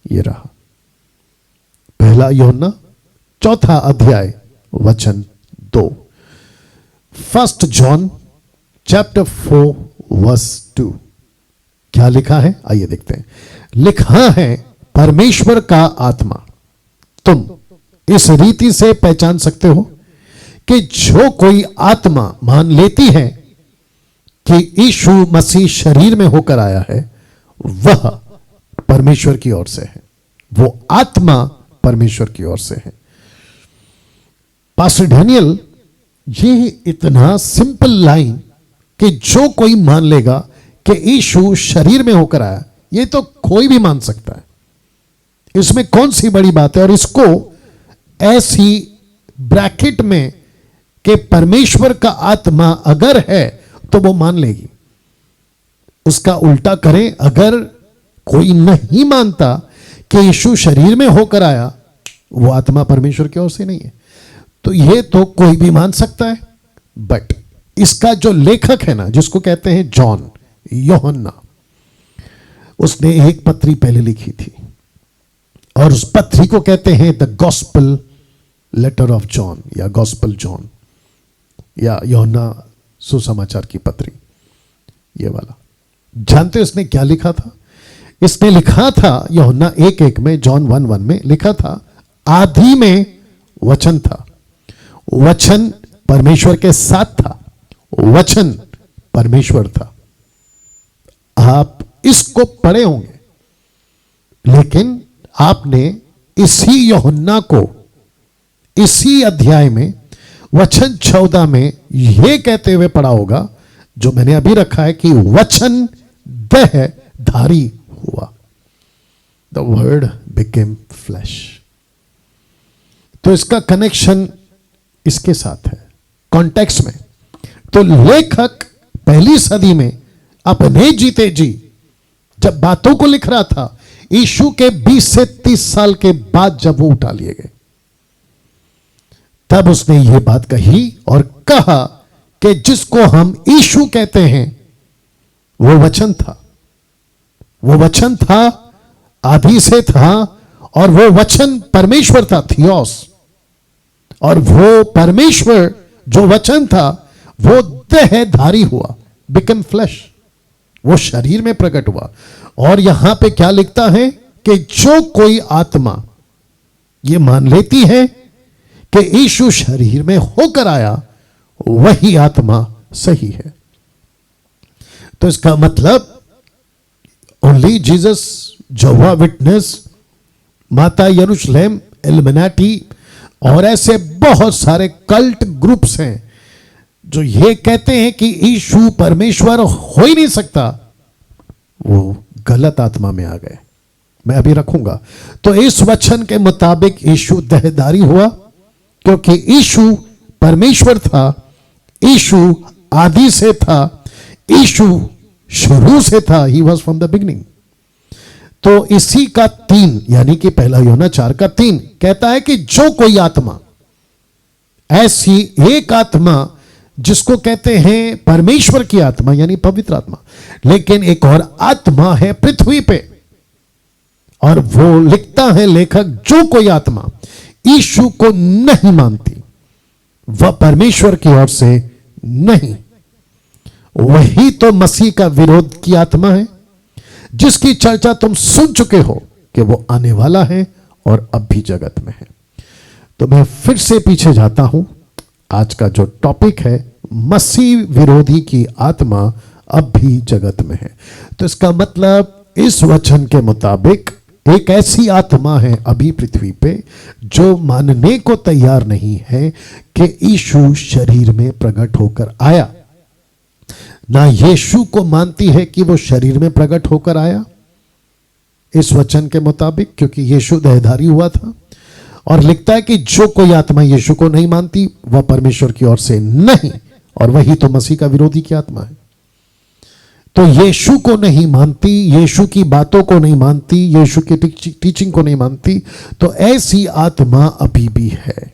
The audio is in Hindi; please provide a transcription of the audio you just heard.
ये रहा पहला यूहन्ना 4 अध्याय वचन 2। फर्स्ट जॉन चैप्टर 4 वर्स 2 क्या लिखा है, आइए देखते हैं। लिखा है, परमेश्वर का आत्मा। तुम इस रीति से पहचान सकते हो कि जो कोई आत्मा मान लेती है कि यीशु मसीह शरीर में होकर आया है, वह परमेश्वर की ओर से है। वो आत्मा परमेश्वर की ओर से है। पास्टर डैनियल, ये इतना सिंपल लाइन कि जो कोई मान लेगा कि यीशु शरीर में होकर आया, ये तो कोई भी मान सकता है, इसमें कौन सी बड़ी बात है। और इसको ऐसी ब्रैकेट में कि परमेश्वर का आत्मा अगर है तो वो मान लेगी। उसका उल्टा करें, अगर कोई नहीं मानता कि यीशु शरीर में होकर आया, वो आत्मा परमेश्वर की ओर से नहीं है। तो ये तो कोई भी मान सकता है, बट इसका जो लेखक है ना, जिसको कहते हैं जॉन, यूहन्ना, उसने एक पत्री पहले लिखी थी और उस पत्री को कहते हैं the gospel letter of John या गॉस्पेल जॉन या यूहन्ना सुसमाचार की पत्री। ये वाला जानते हो इसने क्या लिखा था? इसने लिखा था यूहन्ना 1:1 में, जॉन 1:1 में लिखा था, आदि में वचन था, वचन परमेश्वर के साथ था, वचन परमेश्वर था। आप इसको पढ़े होंगे, लेकिन आपने इसी यूहन्ना को इसी अध्याय में वचन 14 में यह कहते हुए पढ़ा होगा, जो मैंने अभी रखा है कि वचन देहधारी हुआ, द वर्ड बिकेम फ्लैश। तो इसका कनेक्शन इसके साथ है कॉन्टेक्स्ट में। तो लेखक पहली सदी में अपने जीते जी जब बातों को लिख रहा था, यीशु के 20 से 30 साल के बाद जब वो उठा लिए गए, तब उसने यह बात कही और कहा कि जिसको हम यीशु कहते हैं वो वचन था, वो वचन था, आदि से था, और वो वचन परमेश्वर था, थियोस। और वो परमेश्वर जो वचन था वो देहधारी हुआ, बिकम फ्लैश, वो शरीर में प्रकट हुआ। और यहां पे क्या लिखता है कि जो कोई आत्मा ये मान लेती है कि यीशु शरीर में होकर आया, वही आत्मा सही है। तो इसका मतलब ओनली जीसस, यहोवा विटनेस, माता यरूशलेम, इल्युमिनाटी और ऐसे बहुत सारे कल्ट ग्रुप्स हैं जो ये कहते हैं कि यीशु परमेश्वर हो ही नहीं सकता, वो गलत आत्मा में आ गए। मैं अभी रखूंगा। तो इस वचन के मुताबिक यीशु देहधारी हुआ, क्योंकि यीशु परमेश्वर था, यीशु आदि से था, यीशु शुरू से था, he was from the beginning. तो इसी का 3 यानी कि पहला यूहन्ना 4:3 कहता है कि जो कोई आत्मा, ऐसी एक आत्मा जिसको कहते हैं परमेश्वर की आत्मा यानी पवित्र आत्मा, लेकिन एक और आत्मा है पृथ्वी पे, और वो लिखता है लेखक, जो कोई आत्मा यीशु को नहीं मानती, वह परमेश्वर की ओर से नहीं। वही तो मसीह का विरोध की आत्मा है, जिसकी चर्चा तुम सुन चुके हो कि वो आने वाला है और अब भी जगत में है। तो मैं फिर से पीछे जाता हूं। आज का जो टॉपिक है, मसीह विरोधी की आत्मा अब भी जगत में है। तो इसका मतलब इस वचन के मुताबिक एक ऐसी आत्मा है अभी पृथ्वी पे जो मानने को तैयार नहीं है कि यीशु शरीर में प्रकट होकर आया, ना यीशु को मानती है कि वो शरीर में प्रकट होकर आया इस वचन के मुताबिक, क्योंकि यीशु देहधारी हुआ था। और लिखता है कि जो कोई आत्मा यीशु को नहीं मानती, वह परमेश्वर की ओर से नहीं, और वही तो मसीह का विरोधी की आत्मा है। तो यीशु को नहीं मानती, यीशु की बातों को नहीं मानती, यीशु की टीचिंग को नहीं मानती, तो ऐसी आत्मा अभी भी है।